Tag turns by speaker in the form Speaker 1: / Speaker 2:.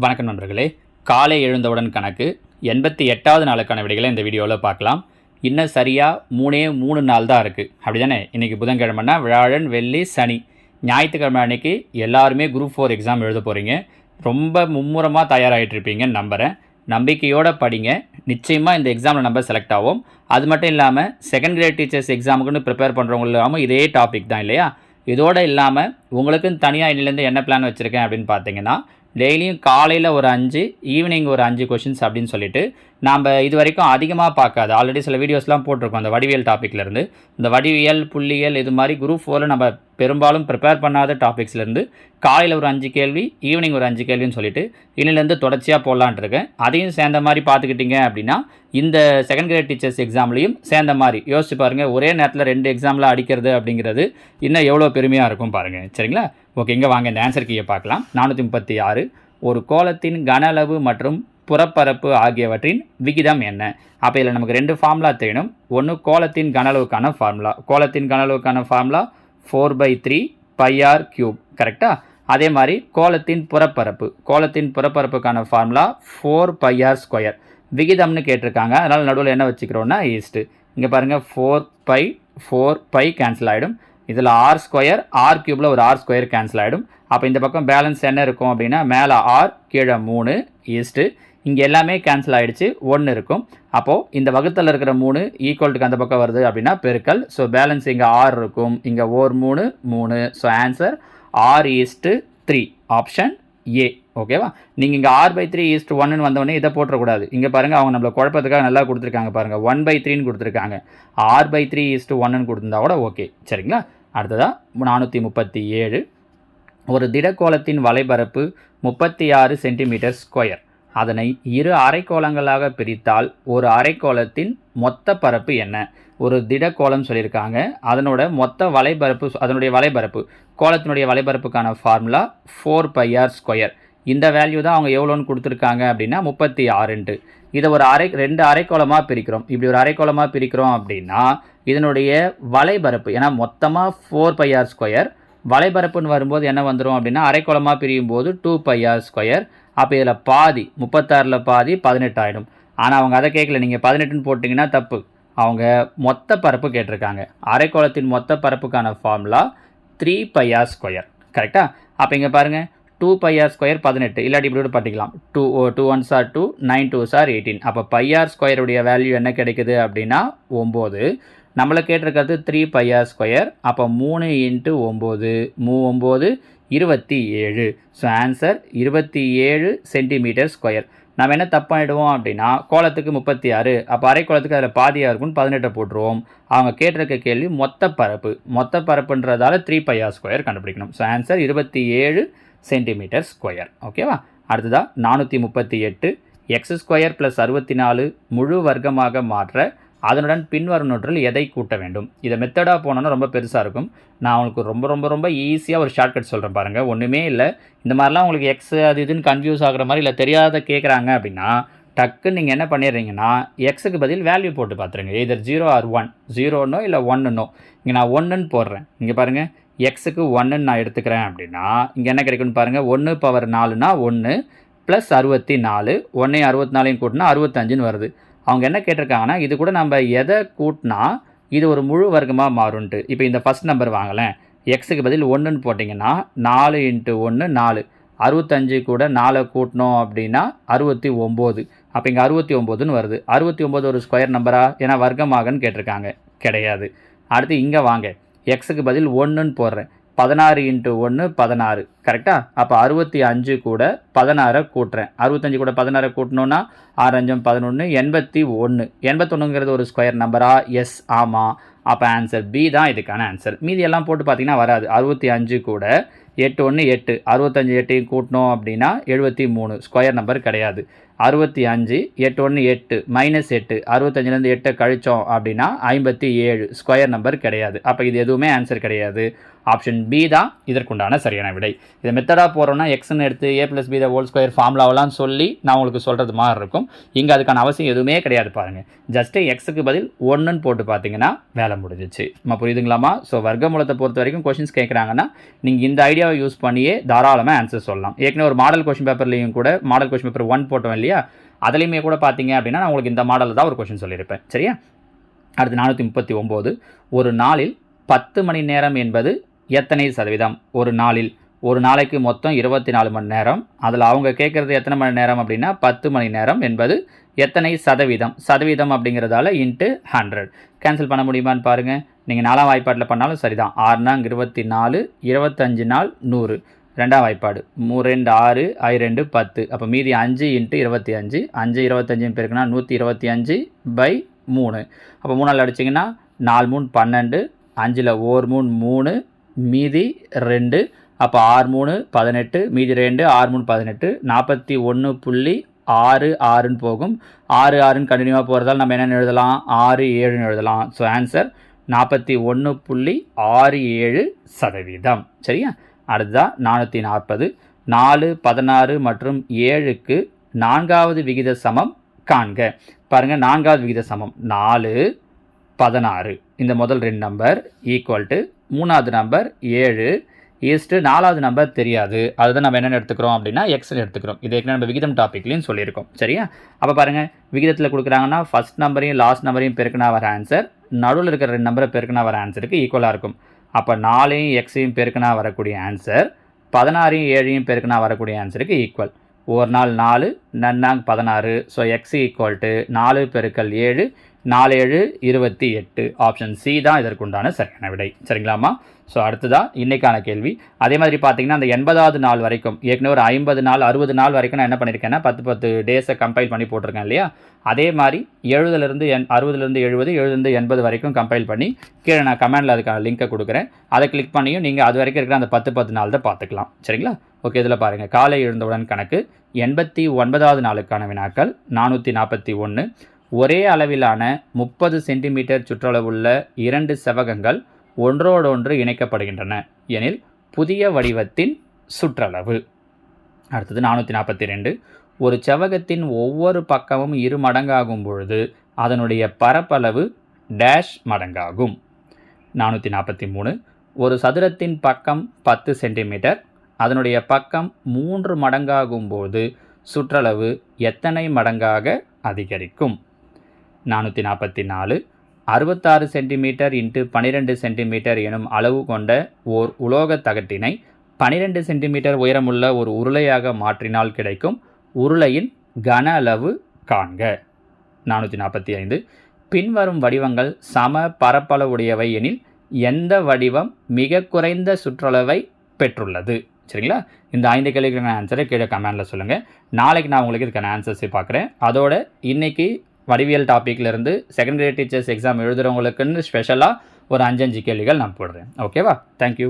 Speaker 1: வணக்கம் நண்பர்களே. காலை எழுந்தவுடன் கணக்கு 88வது நாளுக்கான விடைகளை இந்த வீடியோவில் பார்க்கலாம். இன்னும் சரியாக 3 நாள் தான் இருக்குது, அப்படி தானே? இன்றைக்கி புதன்கிழமைனா வியாழன், வெள்ளி, சனி, ஞாயிற்றுக்கிழமை அன்றைக்கி எல்லாருமே குரூப் 4 எக்ஸாம் எழுத போகிறீங்க. ரொம்ப மும்முரமாக தயாராகிட்டு இருப்பீங்கன்னு நம்புகிறேன். நம்பிக்கையோடு படிங்க, நிச்சயமாக இந்த எக்ஸாமில் நம்ம செலக்ட் ஆகும். அது மட்டும் இல்லாமல் செகண்ட் கிரேட் டீச்சர்ஸ் எக்ஸாமுக்குன்னு ப்ரிப்பேர் பண்ணுறவங்க இல்லாமல் இதே டாபிக் தான் இல்லையா? இதோடு இல்லாமல் உங்களுக்குன்னு தனியாக இன்னிலேருந்து என்ன பிளான் வச்சுருக்கேன் அப்படின்னு பார்த்தீங்கன்னா, டெய்லியும் காலையில் ஒரு 5, ஈவினிங் ஒரு 5 கொஷின்ஸ் அப்படின்னு சொல்லிட்டு நாம் இது வரைக்கும் அதிகமாக பார்க்காது, ஆல்ரெடி சில வீடியோஸ்லாம் போட்டிருக்கோம் அந்த வடிவியல் டாப்பிக்லேருந்து. இந்த வடிவியல், புள்ளியல், இது மாதிரி குரூப் 4 நம்ம பெரும்பாலும் ப்ரிப்பேர் பண்ணாத டாபிக்ஸ்லேருந்து காலையில் ஒரு 5 கேள்வி, ஈவினிங் ஒரு 5 கேள்வின்னு சொல்லிட்டு இன்னிலேருந்து தொடர்ச்சியாக போடலான் இருக்கேன். அதையும் சேர்ந்த மாதிரி பார்த்துக்கிட்டிங்க அப்படின்னா இந்த செகண்ட் கிரேட் டீச்சர்ஸ் எக்ஸாம்லேயும் சேர்ந்த மாதிரி யோசிச்சு பாருங்கள். ஒரே நேரத்தில் 2 எக்ஸாமில் அடிக்கிறது அப்படிங்கிறது இன்னும் எவ்வளோ பெருமையாக இருக்கும் பாருங்கள். சரிங்களா? ஓகே, இங்கே வாங்க இந்த ஆன்சர் கீயை பார்க்கலாம். 436 ஒரு கோளத்தின் கன அளவு மற்றும் புறப்பரப்பு ஆகியவற்றின் விகிதம் என்ன? அப்போ இதில் நமக்கு 2 ஃபார்முலா தெரியணும். ஒன்று கோளத்தின் கன அளவுக்கான ஃபார்முலா. கோளத்தின் கன அளவுக்கான ஃபார்முலா 4/3 πr3, கரெக்டாக? அதே மாதிரி கோளத்தின் புறப்பரப்புக்கான ஃபார்முலா 4πr². விகிதம்னு கேட்டிருக்காங்க, அதனால் நடுவில் என்ன வச்சுக்கிறோன்னா ஈஸ்ட்டு. இங்கே பாருங்கள் 4π கேன்சல் ஆகிடும். இதில் r², r³ ஒரு r² கேன்சல் ஆகிடும். அப்போ இந்த பக்கம் பேலன்ஸ் என்ன இருக்கும் அப்படின்னா மேலே r, கீழே 3 ஈஸ்ட்டு. இங்கே எல்லாமே கேன்சல் ஆகிடுச்சு, 1 இருக்கும். அப்போது இந்த வகுத்தில் இருக்கிற 3 ஈக்குவல்ட்டுக்கு அந்த பக்கம் வருது அப்படின்னா பெருக்கல். ஸோ பேலன்ஸ் இங்கே r இருக்கும், இங்கே 3. So answer r/3, option A. ஓகேவா? நீங்கள் இங்கே r/3:1 வந்தோடனே இதை போட்டுறக்கூடாது. இங்கே பாருங்கள், அவங்க நம்மளை குழப்பத்துக்காக நல்லா கொடுத்துருக்காங்க பாருங்கள். 1/3 கொடுத்துருக்காங்க, r/3:1 கொடுத்துருந்தா கூட ஓகே. சரிங்களா? அடுத்ததாக 437 ஒரு திடக்கோளத்தின் வலைபரப்பு 36 சென்டிமீட்டர்². அதனை 2 அரைக்கோளங்களாக பிரித்தால் ஒரு அரைக்கோளத்தின் மொத்த பரப்பு என்ன? ஒரு திடக்கோளம் சொல்லியிருக்காங்க, அதனுடைய வலைபரப்பு கோளத்தினுடைய வலைபரப்புக்கான ஃபார்முலா 4πr². இந்த வேல்யூ தான் அவங்க எவ்வளோன்னு கொடுத்துருக்காங்க அப்படின்னா 36. இதை ஒரு 2 அரைக்கோளமாக பிரிக்கிறோம். இப்படி ஒரு அரைக்கோளமாக பிரிக்கிறோம் அப்படின்னா இதனுடைய வலைபரப்பு, ஏன்னா மொத்தமாக 4πr², வலைபரப்புன்னு வரும்போது என்ன வந்துடும் அப்படின்னா அரைக்கோளமாக பிரியும் போது 2πr². அப்போ இதில் பாதி 36ல் பாதி 18 ஆகிடும். ஆனால் அவங்க அதை கேட்கல, நீங்கள் 18ன்னு போட்டிங்கன்னா தப்பு. அவங்க மொத்த பரப்பு கேட்டிருக்காங்க. அரைக்கோளத்தின் மொத்த பரப்புக்கான ஃபார்முலா 3πr², கரெக்டாக? அப்போ இங்கே பாருங்கள் 2πr² 18, இல்லாட்டி இப்படி கூட பட்டிக்கலாம். 2 1s are 2, 9 2s are 18. அப்போ πr² வேல்யூ என்ன கிடைக்குது அப்படின்னா 9. நம்மளை கேட்டிருக்கிறது 3πr². அப்போ 3 × 9, 9 27. So answer 27 சென்டிமீட்டர்². நம்ம என்ன தப்பாகிடுவோம் அப்படின்னா கோளத்துக்கு 36, அப்போ அரைக்கோளத்துக்கு அதில் பாதியாக இருக்கும்னு 18 போட்டுருவோம். அவங்க கேட்டிருக்க கேள்வி மொத்த பரப்புன்றதால 3πr² கண்டுபிடிக்கணும். So answer 27 சென்டிமீட்டர்². ஓகேவா? அடுத்ததாக 438 x² + 64 முழு வர்க்கமாக மாற்ற அதனுடன் பின்வரும் நோற்றில் எதை கூட்ட வேண்டும்? இதை மெத்தடாக போனோன்னா ரொம்ப பெருசாக இருக்கும். நான் உங்களுக்கு ரொம்ப ஈஸியாக ஒரு ஷார்ட்கட் சொல்கிறேன் பாருங்கள். ஒன்றுமே இல்லை, இந்த மாதிரிலாம் உங்களுக்கு எக்ஸ் அது இதுன்னு கன்ஃபியூஸ் ஆகிற மாதிரி இல்லை தெரியாத கேட்குறாங்க அப்படின்னா டக்குன்னு நீங்கள் என்ன பண்ணிடுறீங்கன்னா எக்ஸுக்கு பதில் வேல்யூ போட்டு பார்த்துருங்க. இதர் 0 or 1, 0னோ இல்லை 1னோ. இங்கே நான் 1ன்னு போடுறேன். இங்கே பாருங்கள், எக்ஸுக்கு 1ன்னு நான் எடுத்துக்கிறேன் அப்படின்னா இங்கே என்ன கிடைக்குன்னு பாருங்கள். 1/4னா 1 + 64, 1 64 கூட்டினா 65ன்னு வருது. அவங்க என்ன கேட்டிருக்காங்கன்னா இது கூட நம்ம எதை கூட்டினா இது ஒரு முழு வர்க்கமாக மாறும்ன்ட்டு. இப்போ இந்த ஃபஸ்ட் நம்பர் வாங்கலேன், எக்ஸுக்கு பதில் 1ன்னு போட்டிங்கன்னா 4 × 1 4, 65 கூட 4 கூட்டினோம் அப்படின்னா 69. அப்போ இங்கே 69ன்னு வருது. 69 ஒரு ஸ்கொயர் நம்பரா? ஏன்னா வர்க்கமாகன்னு கேட்டிருக்காங்க, கிடையாது. அடுத்து இங்கே வாங்க, எக்ஸுக்கு பதில் 1ன்னு போடுறேன். 16 × 1 16, கரெக்டாக? அப்போ 65 கூட 16 கூட்டுறேன். 65 கூட 16 கூட்டணுன்னா 6 5 11, 81. 81ங்கிறது ஒரு ஸ்கொயர் நம்பரா? எஸ், ஆமாம். அப்போ ஆன்சர் பி தான் இதுக்கான ஆன்சர். மீதி எல்லாம் போட்டு பார்த்தீங்கன்னா வராது. 65 கூட 8 1 8, 65 8 கூட்டணும் அப்படின்னா 73, ஸ்கொயர் நம்பர் கிடையாது. 65 8 1 8 -8, 65லேருந்து 8 கழிச்சோம் அப்படின்னா 57, ஸ்கொயர் நம்பர் கிடையாது. அப்போ இது எதுவுமே ஆன்சர் கிடையாது. ஆப்ஷன் பி தான் இதற்குண்டான சரியான விடை. இதை மெத்தடாக போகிறோன்னா எக்ஸ்ன்னு எடுத்து a + b ஹோல் ஸ்கொயர் ஃபார்முலாவெல்லாம் சொல்லி நான் உங்களுக்கு சொல்கிறது மாதிரி இருக்கும். இங்கே அதுக்கான அவசியம் எதுவுமே கிடையாது பாருங்கள். ஜஸ்ட்டு எக்ஸுக்கு பதில் 1ன்னு போட்டு பார்த்தீங்கன்னா வேலை முடிஞ்சிச்சு. நம்ம புரியுதுங்களாமா? ஸோ வர்க்கமூலத்தை பொறுத்த வரைக்கும் கொஷின்ஸ் கேட்குறாங்கன்னா நீங்கள் இந்த ஐடியாவை யூஸ் பண்ணியே தாராளமாக ஆன்சர் சொல்லலாம். ஏற்கனவே ஒரு மாடல் கொஷின் பேப்பர்லேயும் கூட மாடல் கொஷின் பேப்பர் 1 போட்டோம் இல்லையா, அதுலேயுமே கூட பார்த்தீங்க அப்படின்னா நான் உங்களுக்கு இந்த மாடலில் தான் ஒரு கொஷின் சொல்லியிருப்பேன். சரியா? அடுத்து 439. ஒரு நாளில் 10 மணி நேரம் என்பது எத்தனை சதவீதம்? ஒரு நாளில் ஒரு நாளைக்கு மொத்தம் 24 மணி நேரம். அதில் அவங்க கேட்குறது எத்தனை மணி நேரம் அப்படின்னா 10 மணி நேரம் என்பது எத்தனை சதவீதம்? சதவீதம் அப்படிங்கிறதால இன்ட்டு 100 கேன்சல் பண்ண முடியுமான்னு பாருங்கள். நீங்கள் 4ஆம் வாய்ப்பாட்டில் பண்ணாலும் சரிதான். 6 24, 25 நாள் 100. 2ஆம் வாய்ப்பாடு 3 2 6, 2 10. அப்போ மீதி 5 × 25. 5 25 பேருக்குன்னா 125/3. அப்போ 3 அடிச்சிங்கன்னா 4 3 12, 5ல் 1 3 3, மீதி 2. அப்போ 6 3 18, மீதி 2, 6 3 18, 41.66ன்னு போகும். 6 6ன்னு கண்டினியூவாக போகிறதால நம்ம என்னென்னு எழுதலாம்? 6 7ன்னு எழுதலாம். So answer 41.67%. சரியா? அடுத்ததான் 440. 4 16 மற்றும் 7க்கு 4வது விகித சமம் காண்க. பாருங்கள், 4வது விகித சமம் 4 16. இந்த முதல் 2 நம்பர் ஈக்குவல் டு 3வது நம்பர் 7 ஈஸ்ட்டு 4வது நம்பர் தெரியாது. அதுதான் நம்ம என்னென்னு எடுத்துக்கிறோம் அப்படின்னா எக்ஸ்ன்னு எடுத்துக்கிறோம். இது ஏற்கனவே நம்ம விகிதம் டாப்பிக்லையும் சொல்லியிருக்கோம். சரியா? அப்போ பாருங்கள், விகிதத்தில் கொடுக்குறாங்கன்னா ஃபஸ்ட் நம்பரையும் லாஸ்ட் நம்பரையும் பெருக்கினா வர ஆன்சர் நடுவில் இருக்கிற 2 நம்பரை பெருக்கினா வர ஆன்சருக்கு ஈக்குவலாக இருக்கும். அப்போ 4ஐயும் எக்ஸையும் பெருக்கினா வரக்கூடிய ஆன்சர் 16ஐயும் 7ஐயும் பெருக்கினா வரக்கூடிய ஆன்சருக்கு ஈக்குவல். ஒரு நாள் 4 நன்னாங் 16. ஸோ எக்ஸ் ஈக்குவல் டு 4 பெருக்கல் 7, 4 7 28. ஆப்ஷன் சி தான் இதற்குண்டான சரியான விடை. சரிங்களாம்மா? ஸோ அடுத்ததான் இன்றைக்கான கேள்வி. அதே மாதிரி பார்த்தீங்கன்னா அந்த 80வது நாள் வரைக்கும் ஏற்கனவே ஒரு 50 நாள் 60 நாள் வரைக்கும் நான் என்ன பண்ணியிருக்கேன்னா 10 டேஸை கம்பைல் பண்ணி போட்டிருக்கேன் இல்லையா? அதே மாதிரி 60லேருந்து 70, 70 80 வரைக்கும் கம்பைல் பண்ணி கீழே நான் கமெண்டில் அதுக்கான லிங்க்கை கொடுக்குறேன். அதை கிளிக் பண்ணியும் நீங்கள் அது வரைக்கும் இருக்கிற அந்த 10 நாள் தான் பார்த்துக்கலாம். சரிங்களா? ஓகே, இதில் பாருங்கள், காலை எழுந்தவுடன் கணக்கு 89வது நாளுக்கான வினாக்கள் 441. ஒரே அளவிலான 30 சென்டிமீட்டர் சுற்றளவுள்ள 2 செவ்வகங்கள் ஒன்றோடொன்று இணைக்கப்படுகின்றன எனில் புதிய வடிவத்தின் சுற்றளவு. அடுத்தது 442. ஒரு செவ்வகத்தின் ஒவ்வொரு பக்கமும் 2 மடங்காகும் பொழுது அதனுடைய பரப்பளவு டேஷ் மடங்காகும். 443. ஒரு சதுரத்தின் பக்கம் 10 சென்டிமீட்டர், அதனுடைய பக்கம் 3 மடங்காகும் போது சுற்றளவு எத்தனை மடங்காக அதிகரிக்கும்? 444. 66 சென்டிமீட்டர் × 12 சென்டிமீட்டர் எனும் அளவு கொண்ட ஓர் உலோக தகட்டினை 12 சென்டிமீட்டர் உயரமுள்ள ஒரு உருளையாக மாற்றினால் கிடைக்கும் உருளையின் கன அளவு காண்க. 445. பின்வரும் வடிவங்கள் சம பரப்பளவுடையவை எனில் எந்த வடிவம் மிக குறைந்த சுற்றளவை பெற்றுள்ளது? சரிங்களா? இந்த 5 கேள்விக்கான ஆன்சரை கீழே கமெண்டில் சொல்லுங்கள். நாளைக்கு நான் உங்களுக்கு இதுக்கான ஆன்சர்ஸை பார்க்குறேன். அதோட இன்றைக்கி வடிவியல் டாப்பிக்லேருந்து செகண்ட் கிரேட் டீச்சர்ஸ் எக்ஸாம் எழுதுகிறவங்களுக்குன்னு ஸ்பெஷலாக ஒரு 5 கேள்விகள் நான் போடுறேன். ஓகேவா? தேங்க்யூ.